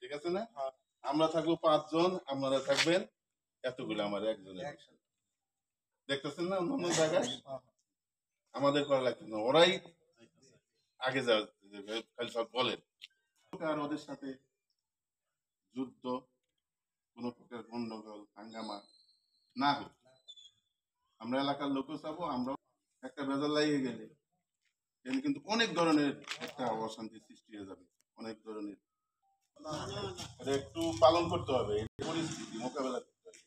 ঠিক আছে না? আমরা থাকবো 5 জন, আপনারা থাকবেন এতগুলো, আমার একজনের। দেখতেছেন না অন্য জায়গায় আমাদের করা লাগছে না, ওরাই আগে যাবে, খালি সব বলেন। আর ওদের সাথে যুদ্ধ, কোন প্রকার গন্ডগোল হাঙ্গামা না হোক। আমরা এলাকার লোকও চাবো, আমরা একটা বেজাল লাগিয়ে গেলে কিন্তু অনেক ধরনের একটা অশান্তি সৃষ্টি হয়ে যাবে, অনেক ধরনের। এটা একটু পালন করতে হবে, এই পরিস্থিতি মোকাবেলা করতে হবে।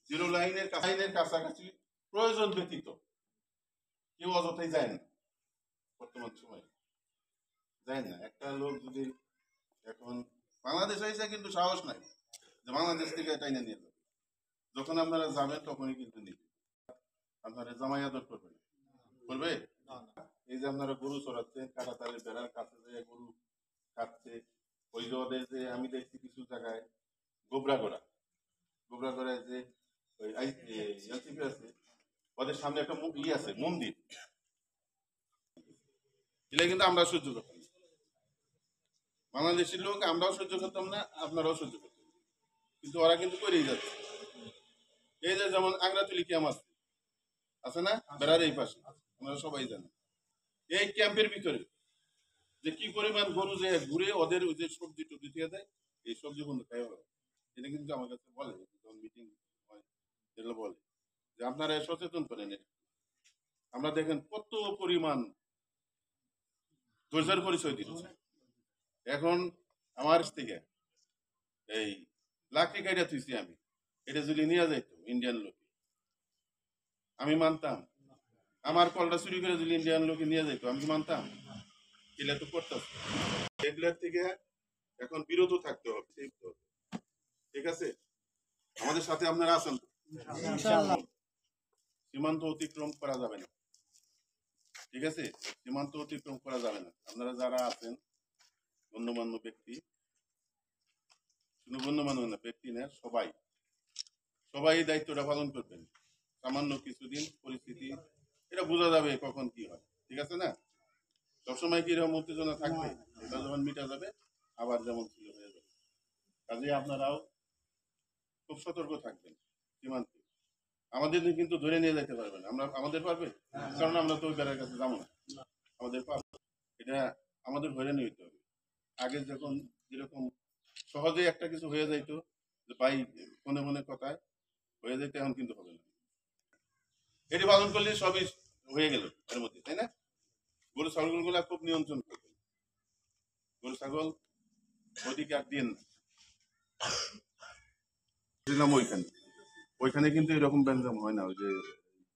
জিরো লাইনের কাছাকাছি প্রয়োজন ব্যতীত কেউ অযথাই যায় না, বর্তমান সময়ে যায় না। একটা লোক যদি এখন বাংলাদেশ হয়েছে কিন্তু সাহস নাই যে বাংলাদেশ থেকে টাইনে নিয়ে যাবে। যখন আপনারা যাবেন তখনই কিন্তু নিবে, আপনারা জামাই আদর করবে না, করবে? এই যে আপনারা গরু চড়াচ্ছেন, কাটাতালের বেড়ার কাছে যে গরু খাচ্ছে, ওই যে ওদের যে আমি দেখছি কিছু জায়গায় গোবরা গড়ায় যে ওই এলসিপি আছে, ওদের সামনে একটা আছে মন্দির, এটা কিন্তু আমরা সহ্য করতাম না। বাংলাদেশের লোক আমরাও সহ্য করতাম না, আপনারাও সহ্য করতাম না, কিন্তু ওরা কিন্তু করেই যাচ্ছে। এই যে যেমন আগ্রাতুলি ক্যাম্প আছে না, বেড়ার এই পাশে, আপনারা সবাই জানেন। এই ক্যাম্পের ভিতরে যে কি পরিমাণ গরু যে ঘুরে ওদের ওই যে সবজি টবজি দিয়ে দেয়, এই সবজি বন্ধু খাই হবে। এটা কিন্তু আমার কাছে বলে, যখন মিটিং হয় এগুলো বলে যে আপনারা সচেতন করেন। আমরা দেখেন কত পরিমাণ ধৈর্যের পরিচয় দিচ্ছে। এখন আমার থেকে এই লাকড়ি কাইটা থুইছি আমি, এটা যদি নিয়ে যাইতো ইন্ডিয়ান লোক, আমি মানতাম। আমার কলটা চুরি করে যদি ইন্ডিয়ান লোকে নিয়ে যাইতো আমি মানতাম? এগুলা তো করতেছে। এগুলার থেকে এখন বিরত থাকতে হবে, ঠিক আছে? আমাদের সাথে আপনারা আছেন, সীমান্ত অতিক্রম করা যাবে না, ঠিক আছে? সীমান্ত অতিক্রম করা যাবে না। আপনারা যারা আছেন গণ্যমান্য ব্যক্তি, শুধু গণ্যমান্য না ব্যক্তি না, সবাই এই দায়িত্বটা পালন করবেন। সামান্য কিছুদিন পরিস্থিতি এটা বোঝা যাবে কখন কি হয়, ঠিক আছে না? সবসময় কি এরকম উত্তেজনা থাকবে? এটা যখন মিটা যাবে আবার যেমন ছিল হয়ে যাবে। কাজে আপনারাও খুব সতর্ক থাকবেন সীমান্তে। আমাদের কিন্তু ধরে নিয়ে যেতে পারবেন, আমরা আমাদের পারবে, কারণ আমরা তো ওই বেড়ার কাছে যাবো না, আমাদের পারবে। এটা আমাদের ধরে নিতে হবে। আগে যখন যেরকম সহজে একটা কিছু হয়ে যাইতো, যে ভাই মনে মনে কথায় হয়ে যেতে, এখন কিন্তু হবে না। এটি পালন করলে সবই হয়ে গেল এর মধ্যে, তাই না? গরু ছাগল গুলা খুব নিয়ন্ত্রণ করবেন, গরু ছাগল ওইদিকে আর দিন না। ওইখানে কিন্তু এরকম ব্যঞ্জম হয় না। ওই যে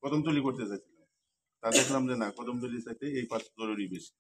কদমতলি করতে চাইছিলাম, তা দেখলাম যে না, কদমতলি চাইতে এই পাশ জরুরি বেশি।